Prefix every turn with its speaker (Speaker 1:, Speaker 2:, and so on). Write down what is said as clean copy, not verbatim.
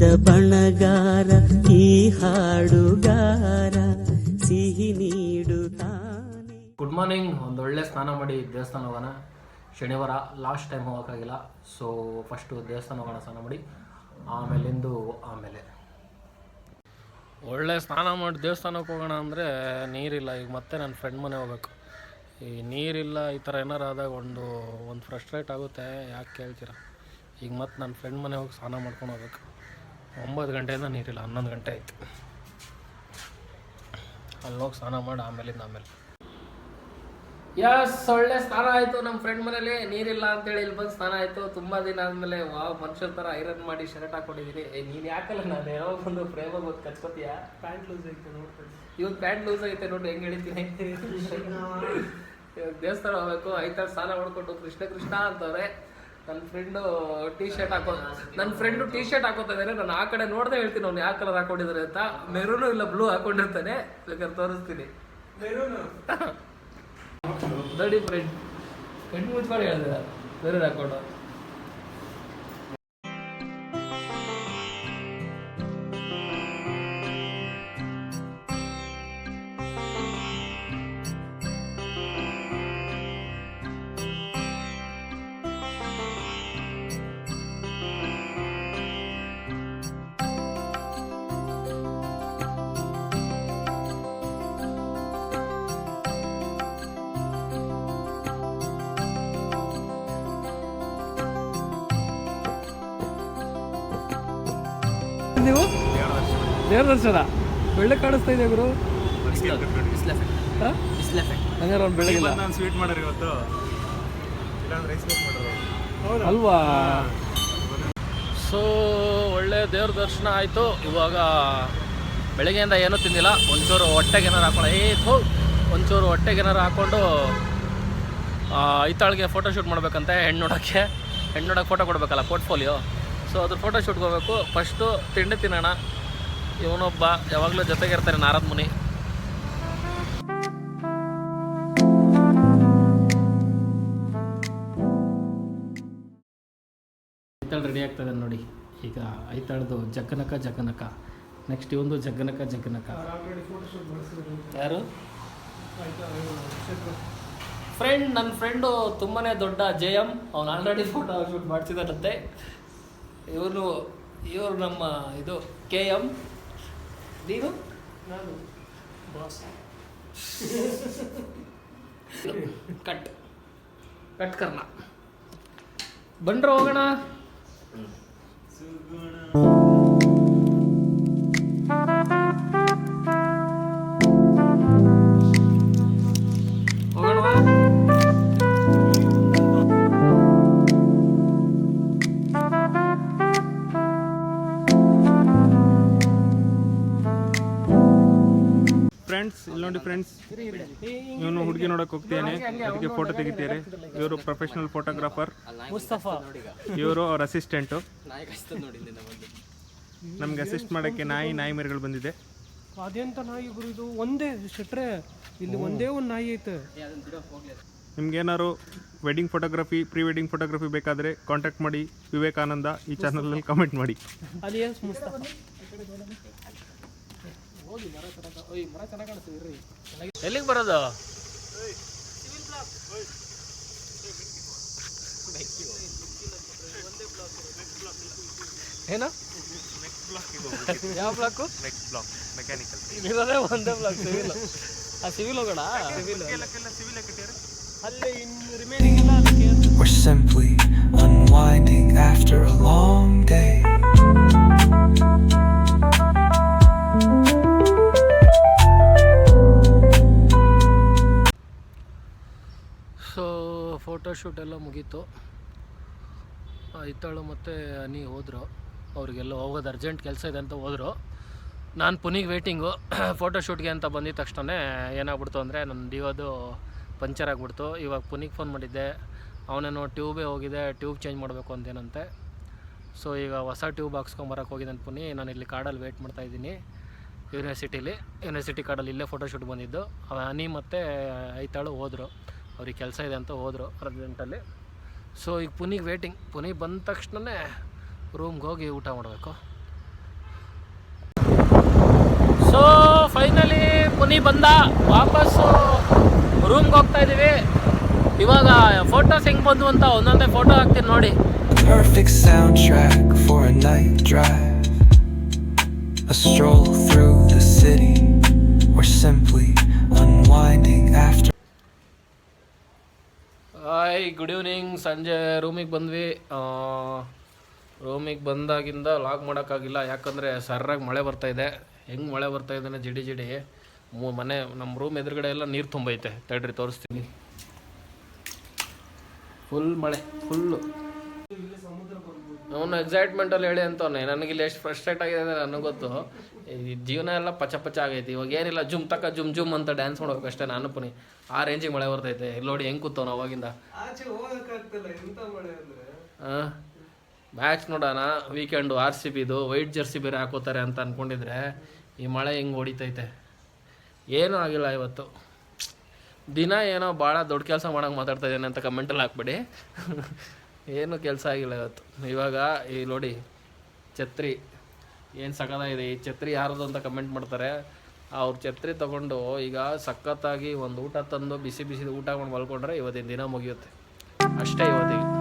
Speaker 1: ಅಂದದ ಬಣಗಾರ ಈ ಹಾಡುಗಾರ ಸಿಹಿ ನೀಡುತ್ತಾನೆ.
Speaker 2: Good morning. ಒಂದು ಒಳ್ಳೆ ಸ್ನಾನ ಮಾಡಿ ದೇವಸ್ಥಾನ ಹೋಗೋಣ. ಶನಿವಾರ ಲಾಸ್ಟ್ ಟೈಮ್ ಹೋಗೋಕ್ಕಾಗಿಲ್ಲ. ಸೊ ಫಸ್ಟು ದೇವಸ್ಥಾನ ಹೋಗೋಣ, ಸ್ನಾನ ಮಾಡಿ ಆಮೇಲೆ ಒಳ್ಳೆ ಸ್ನಾನ ಮಾಡಿ ದೇವಸ್ಥಾನಕ್ಕೆ ಹೋಗೋಣ ಅಂದರೆ ನೀರಿಲ್ಲ. ಈಗ ಮತ್ತೆ ನನ್ನ ಫ್ರೆಂಡ್ ಮನೆ ಹೋಗ್ಬೇಕು. ಈ ನೀರಿಲ್ಲ, ಈ ಥರ ಏನಾರು ಆದಾಗ ಒಂದು ಫ್ರಸ್ಟ್ರೇಟ್ ಆಗುತ್ತೆ. ಯಾಕೆ ಕೇಳ್ತೀರ? ಈಗ ಮತ್ತೆ ನನ್ನ ಫ್ರೆಂಡ್ ಮನೆ ಹೋಗಿ ಸ್ನಾನ ಮಾಡ್ಕೊಂಡು ಹೋಗ್ಬೇಕು. 9 ಗಂಟೆಯಿಂದ ನೀರಿಲ್ಲ, 11 ಗಂಟೆ ಆಯಿತು. ಅಲ್ಲಿ ಹೋಗಿ ಸ್ನಾನ ಮಾಡಿ ಆಮೇಲೆ ಒಳ್ಳೆ ಸ್ನಾನ ಆಯಿತು. ನಮ್ಮ ಫ್ರೆಂಡ್ ಮನೇಲಿ ನೀರಿಲ್ಲ ಅಂತೇಳಿ ಇಲ್ಲಿ ಬಂದು ಸ್ನಾನ ಆಯಿತು. ತುಂಬ ದಿನ ಆದಮೇಲೆ ಮನುಷ್ಯರ ಥರ ಐರನ್ ಮಾಡಿ ಶರ್ಟ್ ಹಾಕೊಂಡಿದ್ದೀನಿ. ನೀನು ಯಾಕಲ್ಲ, ನಾನು ಏನೋ ಒಂದು ಪ್ರೇಮ ಗೊತ್ತು ಕಚ್ಕೋತೀಯ. ಪ್ಯಾಂಟ್ ಲೂಸ್ ಐತೆ ನೋಡ್ತೀನಿ. ಇವತ್ತು ಪ್ಯಾಂಟ್ ಲೂಸ್ ಐತೆ ನೋಡಿ ಹೆಂಗೆ ಹಿಡಿತೀನಿ. ಇವಾಗ ದೇವಸ್ಥಾನ ಹೋಗ್ಬೇಕು. ಐತಾಳು ಸ್ನಾನ ಮಾಡ್ಕೊಂಡು ಕೃಷ್ಣ ಅಂತವ್ರೆ. ನನ್ನ ಫ್ರೆಂಡು ಟೀ ಶರ್ಟ್ ಹಾಕೋತಾ ಇದ್ದಾರೆ. ನಾನು ಆ ಕಡೆ ನೋಡ್ದೆ ಹೇಳ್ತೀನಿ ಅವ್ನು ಯಾವ ಕಲರ್ ಹಾಕೊಂಡಿದ್ದಾರೆ ಅಂತ. ಮೆರೂನು ಇಲ್ಲ ಬ್ಲೂ ಹಾಕೊಂಡಿರ್ತಾನೆ. ಬೇಕಾದ್ರೆ ತೋರಿಸ್ತೀನಿ. ನೋಡಿ ಫ್ರೆಂಡ್, ಕಣ್ಣು ಮುಚ್ಕೊಂಡು ಹೇಳಿದ ಮೆರೂನ್ ಹಾಕೊಂಡು. ನೀವು ದೇವ್ರ ದರ್ಶನ ಬೆಳ್ಳೆ ಕಾಣಿಸ್ತಾ ಇದೆ ಗುರು. ಹಂಗಾರೆ ಅವ್ನು ಬೆಳಗಿಲ್ಲ ಅಲ್ವಾ? ಸೊ ಒಳ್ಳೆ ದೇವ್ರ ದರ್ಶನ ಆಯಿತು. ಇವಾಗ ಬೆಳಗ್ಗೆಯಿಂದ ಏನೂ ತಿಂದಿಲ್ಲ. ಒಂಚೂರು ಹೊಟ್ಟೆಗೆ ಏನಾರು ಹಾಕ್ಕೊಂಡು ಐತಾಳಿಗೆ ಫೋಟೋಶೂಟ್ ಮಾಡ್ಬೇಕಂತೆ. ಹೆಣ್ಣು ನೋಡೋಕ್ಕೆ ಫೋಟೋ ಕೊಡಬೇಕಲ್ಲ, ಪೋರ್ಟ್ಫೋಲಿಯೋ. ಸೊ ಅದ್ರ ಫೋಟೋಶೂಟ್ಗೆ ಹೋಗ್ಬೇಕು. ಫಸ್ಟು ತಿಂಡಿ ತಿನ್ನೋಣ. ಇವನೊಬ್ಬ ಯಾವಾಗಲೂ ಜೊತೆಗೆ ಇರ್ತಾರೆ, ನಾರದ್ ಮುನಿ. ಐತಾಳು ರೆಡಿ ಆಗ್ತದೆ ನೋಡಿ. ಈಗ ಐತಾಳ್ದು ಜಗ್ಗನಕ. ನೆಕ್ಸ್ಟ್ ಇವೊಂದು ಜಗ್ಗನಕ. ಯಾರು ನನ್ನ ಫ್ರೆಂಡು ತುಂಬಾ ದೊಡ್ಡ JM. ಅವ್ನು ಆಲ್ರೆಡಿ ಫೋಟೋಶೂಟ್ ಮಾಡಿಸಿದಾರಂತೆ. ಇವರು ನಮ್ಮ ಇದು KM. ನೀನು ನಾನು ಬಾಸ್. ಕಟ್ ಕರ್ನ ಬಂದ್ರೆ ಹೋಗೋಣ.
Speaker 3: ಇಲ್ಲಿ ನೋಡಿ ಫ್ರೆಂಡ್ಸ್, ಇವನು ಹುಡುಗಿ ನೋಡಕ್ ಹೋಗ್ತೇನೆ, ಅದಕ್ಕೆ ಫೋಟೋ ತೆಗಿತಾರೆ. ಇವರು ಪ್ರೊಫೆಷನಲ್ ಫೋಟೋಗ್ರಾಫರ್ ಮುಸ್ತಫಾ. ಇವರು ಅವ್ರ ಅಸಿಸ್ಟೆಂಟು. ನಮ್ಗೆ ಅಸಿಸ್ಟ್ ಮಾಡೋಕ್ಕೆ ನಾಯಿ ಮರಿಗಳು ಬಂದಿದೆ.
Speaker 4: ಅದೆಂತ ನಾಯಿ ಗುರು ಇದು? ಒಂದೇ ಶೆಟ್ರೆ ಇಲ್ಲಿ ಒಂದೇ ಒಂದು ನಾಯಿ ಐತೆ.
Speaker 3: ನಿಮ್ಗೇನಾದ್ರು wedding photography, pre wedding photography ಬೇಕಾದರೆ ಕಾಂಟ್ಯಾಕ್ಟ್ ಮಾಡಿ. ವಿವೇಕಾನಂದ ಈ ಚಾನಲಲ್ಲಿ ಕಮೆಂಟ್ ಮಾಡಿ.
Speaker 2: ಎಲ್ಲಿಗೆ ಬರೋದು? ಏನು ಯಾವ ಬ್ಲಾಕು?
Speaker 3: ಮೆಕ್ಯಾನಿಕಲ್.
Speaker 2: ಇರೋದೇ ಒಂದೇ ಬ್ಲಾಕ್, ಸಿವಿಲ್. ಸಿವಿಲ್ ಹೋಗೋಣ.
Speaker 4: ಅಲ್ಲಿ ರಿಮೈನಿಂಗ್ ಎಲ್ಲ ಅದಕ್ಕೆ.
Speaker 5: We're simply unwinding after a long day.
Speaker 2: So photoshoot ಎಲ್ಲ ಮುಗೀತು. ಐತಾಳು ಮತ್ತು ಅನಿ ಹೋದರು. ಅವ್ರಿಗೆಲ್ಲ ಹೋಗೋದು ಅರ್ಜೆಂಟ್ ಕೆಲಸ ಇದೆ ಅಂತ ಹೋದರು. ನಾನು ಪುನಿಗೆ ವೇಟಿಂಗು ಫೋಟೋಶೂಟ್ಗೆ ಅಂತ ಬಂದಿದ ತಕ್ಷಣ ಏನಾಗ್ಬಿಡ್ತು ಅಂದರೆ ನನ್ನ ಡಿಯೋದು ಪಂಚರ್ ಆಗಿಬಿಡ್ತು. ಇವಾಗ ಪುನಿಗೆ ಫೋನ್ ಮಾಡಿದ್ದೆ. ಅವನೇನೋ ಟ್ಯೂಬೇ ಹೋಗಿದೆ, ಟ್ಯೂಬ್ ಚೇಂಜ್ ಮಾಡಬೇಕು ಅಂತೇನಂತೆ. ಸೊ ಈಗ ಹೊಸ ಟ್ಯೂಬ್ ಹಾಕ್ಸ್ಕೊಂಬರಕ್ಕೆ ಹೋಗಿದ್ದಾನೆ ಪುನಿ. ನಾನು ಇಲ್ಲಿ ಕಾಡಲ್ಲಿ ವೆಯ್ಟ್ ಮಾಡ್ತಾಯಿದ್ದೀನಿ ಯೂನಿವರ್ಸಿಟಿ ಕಾಡಲ್ಲಿ. ಇಲ್ಲೇ ಫೋಟೋಶೂಟ್ ಬಂದಿದ್ದು. ಅನಿ ಮತ್ತು ಐತಾಳು ಹೋದರು, ಅವ್ರಿಗೆ ಕೆಲಸ ಇದೆ ಅಂತ ಹೋದರು ಅರ್ಜೆಂಟಲ್ಲಿ. ಸೊ ಈಗ ಪುನಿಗೆ ವೇಟಿಂಗ್. ಪುನಿ ಬಂದ ತಕ್ಷಣ ರೂಮ್ಗೆ ಹೋಗಿ ಊಟ ಮಾಡಬೇಕು. ಸೊ ಫೈನಲಿ ಪುನಿ ಬಂದ, ವಾಪಸ್ಸು ರೂಮ್ಗೆ ಹೋಗ್ತಾ ಇದ್ದೀವಿ. ಇವಾಗ ಫೋಟೋಸ್ ಹೆಂಗೆ ಬಂದು ಅಂತ ಒಂದೊಂದೇ ಫೋಟೋ ಹಾಕ್ತೀನಿ ನೋಡಿ.
Speaker 5: Perfect soundtrack for a night drive, a stroll through the city, or simply unwinding after.
Speaker 2: Hi, good evening. ಸಂಜೆ ರೂಮಿಗೆ ಬಂದ್ವಿ. ರೂಮಿಗೆ ಬಂದಾಗಿಂದ ಲಾಗ್ ಮಾಡೋಕ್ಕಾಗಿಲ್ಲ, ಯಾಕಂದರೆ ಸರ್ರಾಗಿ ಮಳೆ ಬರ್ತಾಯಿದೆ. ಹೆಂಗೆ ಮಳೆ ಬರ್ತಾಯಿದ್ದಾನೆ, ಜಿಡಿ ಜಿಡಿ. ಮನೆ ನಮ್ಮ ರೂಮ್ ಎದುರುಗಡೆ ಎಲ್ಲ ನೀರು ತುಂಬೈತೆ. ತಡ್ರಿ ತೋರಿಸ್ತೀನಿ. ಫುಲ್ ಮಳೆ, ಫುಲ್ಲು. ಅವನು ಎಕ್ಸೈಟ್ಮೆಂಟಲ್ಲಿ ಹೇಳಿ ಅಂತವನೆ. ನನಗಿಲ್ಲಿ ಎಷ್ಟು ಫ್ರಸ್ಟ್ರೇಟ್ ಆಗಿದೆ ಅಂದರೆ ನನಗೆ ಗೊತ್ತು. ಈ ಜೀವನ ಎಲ್ಲ ಪಚ ಪಚ ಆಗೈತಿ. ಇವಾಗ ಏನಿಲ್ಲ, ಜುಮ್ ತಕ್ಕ ಜುಮ್ ಜುಮ್ ಅಂತ ಡ್ಯಾನ್ಸ್ ಮಾಡ್ಬೇಕು ಅಷ್ಟೇ. ನಾನು ಪುನಿ ಆ ರೇಂಜಿಗೆ ಮಳೆ ಬರ್ತೈತೆ. ಇಲ್ಲಿ ನೋಡಿ ಹೆಂಗೆ ಕೂತವನು ಅವಾಗಿಂದ. ಮ್ಯಾಚ್ ನೋಡೋಣ, ವೀಕೆಂಡು RCBದು ವೈಟ್ ಜರ್ಸಿ ಬೇರೆ ಹಾಕೋತಾರೆ ಅಂತ ಅಂದ್ಕೊಂಡಿದ್ರೆ ಈ ಮಳೆ ಹೆಂಗೆ ಹೊಡಿತೈತೆ. ಏನೂ ಆಗಿಲ್ಲ ಇವತ್ತು ದಿನ. ಏನೋ ಭಾಳ ದೊಡ್ಡ ಕೆಲಸ ಮಾಡೋಂಗೆ ಮಾತಾಡ್ತಾ ಇದ್ದೇನೆ ಅಂತ ಕಮೆಂಟಲ್ಲಿ ಹಾಕ್ಬೇಡಿ. ಏನೂ ಕೆಲಸ ಆಗಿಲ್ಲ ಇವತ್ತು. ಇವಾಗ ಈ ನೋಡಿ ಛತ್ರಿ ಏನು ಸಖತ್ತಾಗಿದೆ. ಈ ಛತ್ರಿ ಯಾರದು ಅಂತ ಕಮೆಂಟ್ ಮಾಡ್ತಾರೆ. ಅವ್ರ ಛತ್ರಿ ತೊಗೊಂಡು ಈಗ ಸಖತ್ತಾಗಿ ಒಂದು ಊಟ ತಂದು ಬಿಸಿ ಬಿಸಿ ಊಟ ಮಾಡಿ ಮಲ್ಕೊಂಡ್ರೆ ಇವತ್ತಿನ ದಿನ ಮುಗಿಯುತ್ತೆ ಅಷ್ಟೇ ಇವತ್ತಿಗೆ.